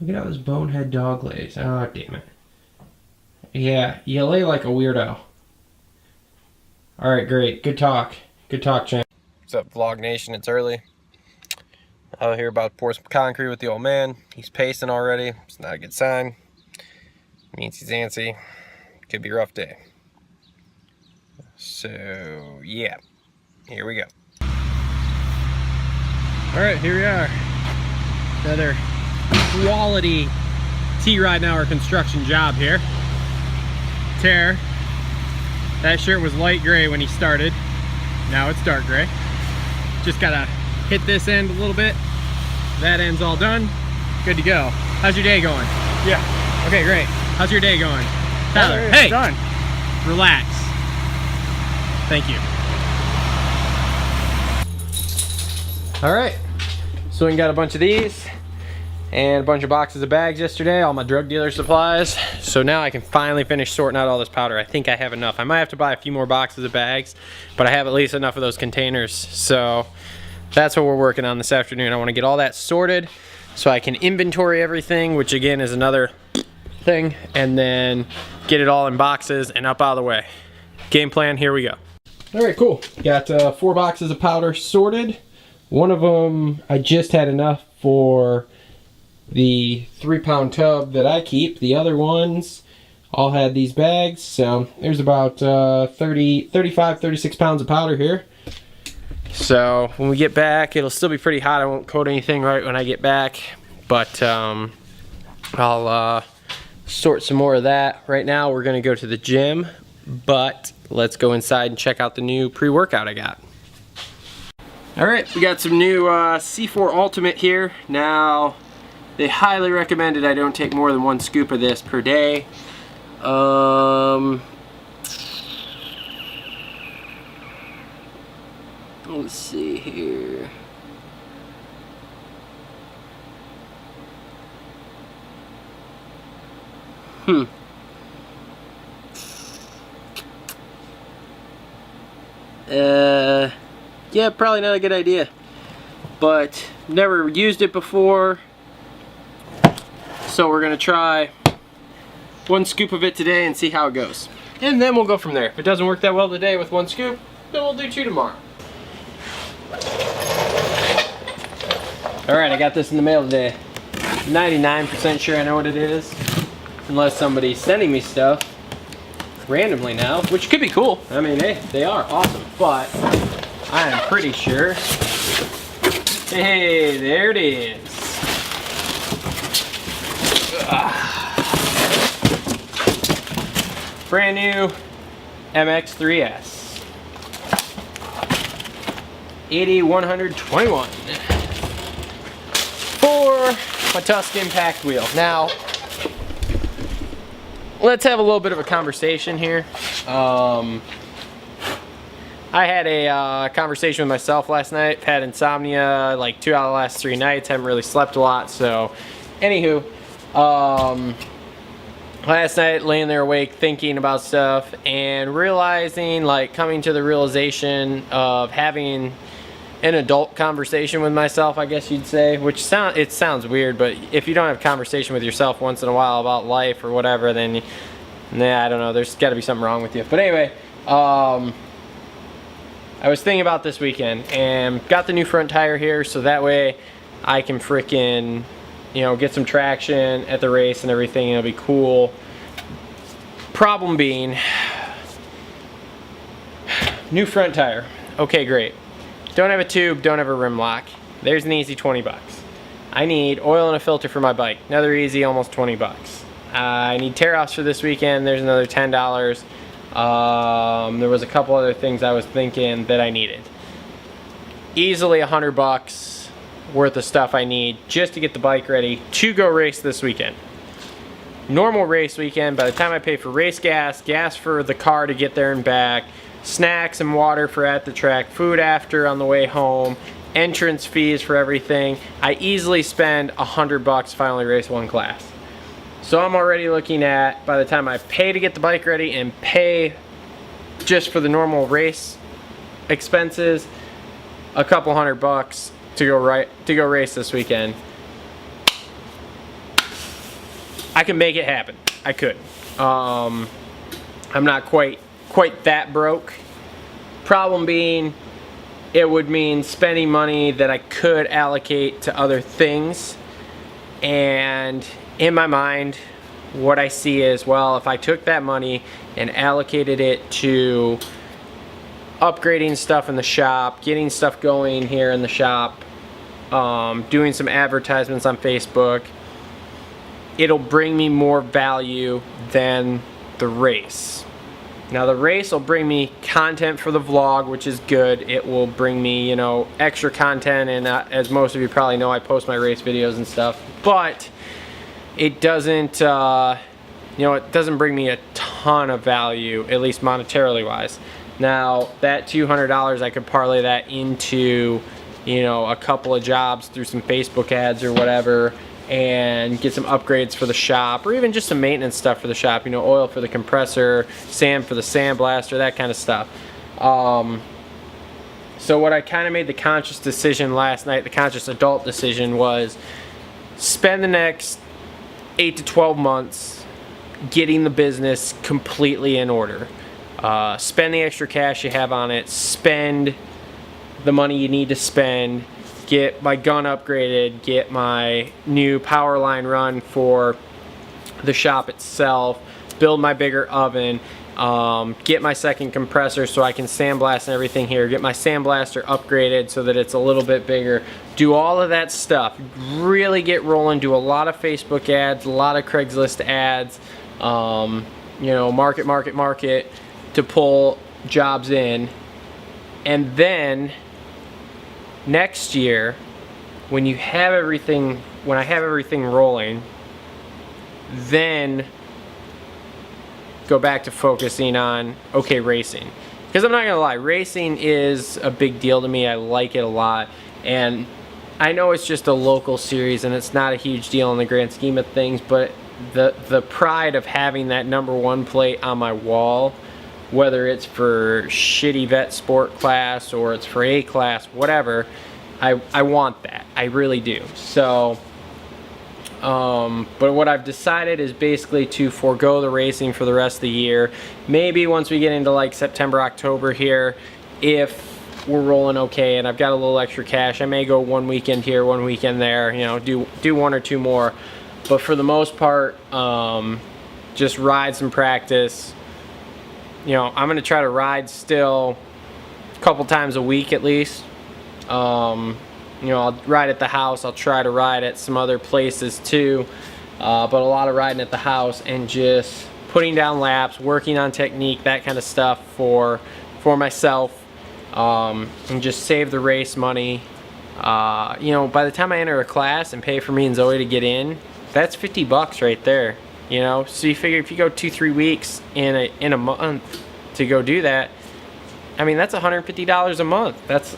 Look at how this bonehead dog lays. Oh, damn it. Yeah, you lay like a weirdo. Alright, great. Good talk. Good talk, champ. What's up, Vlog Nation? It's early. Out here about to pour some concrete with the old man. He's pacing already. It's not a good sign. It means he's antsy. Could be a rough day. So, yeah. Here we go. Alright, here we are. Another quality T-Ride Hour construction job here. Tear. That shirt was light gray when he started. Now it's dark gray. Just gotta hit this end a little bit. That end's all done. Good to go. How's your day going? Yeah. Okay, great. How's your day going? Tyler, Hey! Done. Relax. Thank you. All right. So we got a bunch of these and a bunch of boxes of bags yesterday, all my drug dealer supplies. So now I can finally finish sorting out all this powder. I think I have enough. I might have to buy a few more boxes of bags, but I have at least enough of those containers. So that's what we're working on this afternoon. I want to get all that sorted so I can inventory everything, which again is another thing, and then get it all in boxes and up out of the way. Game plan, here we go. All right, cool. Got 4 boxes of powder sorted. One of them, I just had enough for the 3-pound tub that I keep. The other ones all had these bags, so there's about 35, 36 pounds of powder here. So when we get back, it'll still be pretty hot. I won't coat anything right when I get back, but I'll sort some more of that. Right now we're gonna go to the gym, but let's go inside and check out the new pre-workout I got. All right, we got some new C4 Ultimate here. Now, they highly recommended I don't take more than 1 scoop of this per day. Let's see here. Yeah, probably not a good idea, but never used it before, so we're gonna try 1 scoop of it today and see how it goes, and then we'll go from there. If it doesn't work that well today with 1 scoop, then we'll do 2 tomorrow. Alright, I got this in the mail today. 99% sure I know what it is, unless somebody's sending me stuff randomly now, which could be cool. I mean, hey, they are awesome, but I am pretty sure. Hey, there it is. Brand new MX3S. 80-121 for my Tusk Impact wheel. Now, let's have a little bit of a conversation here. I had a conversation with myself last night. I've had insomnia like 2 out of the last 3 nights. Haven't really slept a lot. So, anywho, last night laying there awake thinking about stuff and realizing, like, coming to the realization of having an adult conversation with myself, I guess you'd say, which sounds weird, but if you don't have a conversation with yourself once in a while about life or whatever, then I don't know, there's got to be something wrong with you. But anyway, I was thinking about this weekend and got the new front tire here, so that way I can frickin', get some traction at the race and everything, and it'll be cool. Problem being, new front tire. Okay, great. Don't have a tube, don't have a rim lock. There's an easy 20 bucks. I need oil and a filter for my bike. Another easy, almost 20 bucks. I need tear offs for this weekend. There's another $10. There was a couple other things I was thinking that I needed. Easily 100 bucks worth of stuff I need just to get the bike ready to go race this weekend. Normal race weekend, by the time I pay for race gas, gas for the car to get there and back, snacks and water for at the track, food after on the way home, entrance fees for everything, I easily spend 100 bucks if I only race 1 class. So I'm already looking at, by the time I pay to get the bike ready and pay just for the normal race expenses, a couple $100 bucks to go race this weekend. I can make it happen. I could. I'm not quite that broke. Problem being, it would mean spending money that I could allocate to other things. And in my mind, what I see is, well, if I took that money and allocated it to upgrading stuff in the shop, getting stuff going here in the shop, doing some advertisements on Facebook, it'll bring me more value than the race. Now the race will bring me content for the vlog, which is good. It will bring me, you know, extra content, and as most of you probably know, I post my race videos and stuff, but it doesn't, you know, it doesn't bring me a ton of value, at least monetarily wise. Now that $200, I could parlay that into, you know, a couple of jobs through some Facebook ads or whatever, and get some upgrades for the shop, or even just some maintenance stuff for the shop, you know, oil for the compressor, sand for the sandblaster, that kind of stuff. So what I kind of made the conscious decision last night, the conscious adult decision, was spend the next 8 to 12 months getting the business completely in order. Spend the extra cash you have on it, spend the money you need to spend, get my gun upgraded, get my new power line run for the shop itself, build my bigger oven, get my second compressor so I can sandblast and everything here, get my sandblaster upgraded so that it's a little bit bigger, do all of that stuff, really get rolling, do a lot of Facebook ads, a lot of Craigslist ads, you know, market to pull jobs in. And then next year, when I have everything rolling, then go back to focusing on, okay, racing. Because I'm not gonna lie, racing is a big deal to me. I like it a lot, and I know it's just a local series and it's not a huge deal in the grand scheme of things, but the pride of having that #1 plate on my wall, whether it's for shitty vet sport class or it's for A class, whatever, I want that. I really do. So, but what I've decided is basically to forego the racing for the rest of the year. Maybe once we get into like September, October here, if we're rolling okay and I've got a little extra cash, I may go one weekend here, one weekend there, you know, do 1 or 2 more. But for the most part, just ride some practice. You know, I'm gonna try to ride still a couple times a week at least. You know, I'll ride at the house, I'll try to ride at some other places too, but a lot of riding at the house and just putting down laps, working on technique, that kind of stuff for myself, and just save the race money. You know, by the time I enter a class and pay for me and Zoe to get in, that's $50 right there. You know, so you figure if you go 2-3 weeks in a month to go do that, I mean, that's $150 a month. That's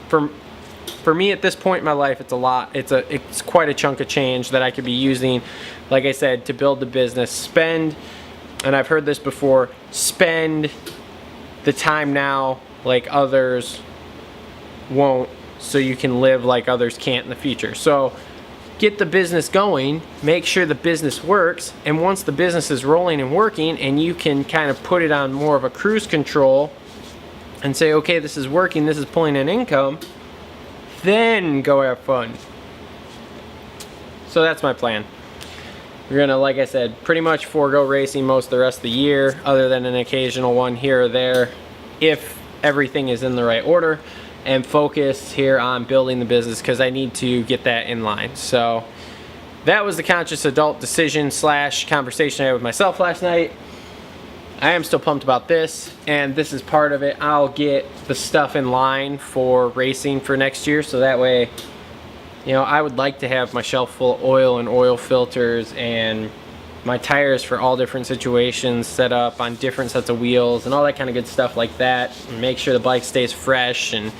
for me at this point in my life, it's a lot. It's quite a chunk of change that I could be using, like I said, to build the business. Spend, and I've heard this before, spend the time now like others won't, so you can live like others can't in the future. So get the business going, make sure the business works, and once the business is rolling and working and you can kind of put it on more of a cruise control and say, okay, this is working, this is pulling in income, then go have fun. So that's my plan. We're gonna, like I said, pretty much forego racing most of the rest of the year, other than an occasional one here or there, if everything is in the right order, and focus here on building the business because I need to get that in line. So that was the conscious adult decision / conversation I had with myself last night. I am still pumped about this, and this is part of it. I'll get the stuff in line for racing for next year, so that way, you know, I would like to have my shelf full of oil and oil filters and my tires for all different situations set up on different sets of wheels and all that kind of good stuff like that, and make sure the bike stays fresh, and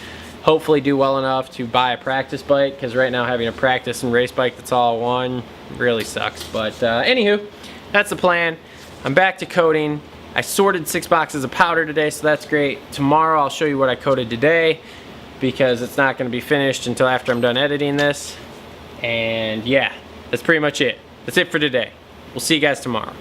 hopefully do well enough to buy a practice bike, because right now having a practice and race bike that's all one really sucks. But anywho, that's the plan. I'm back to coating. I sorted 6 boxes of powder today, so that's great. Tomorrow I'll show you what I coated today, because it's not going to be finished until after I'm done editing this. And yeah, that's pretty much it. That's it for today. We'll see you guys tomorrow.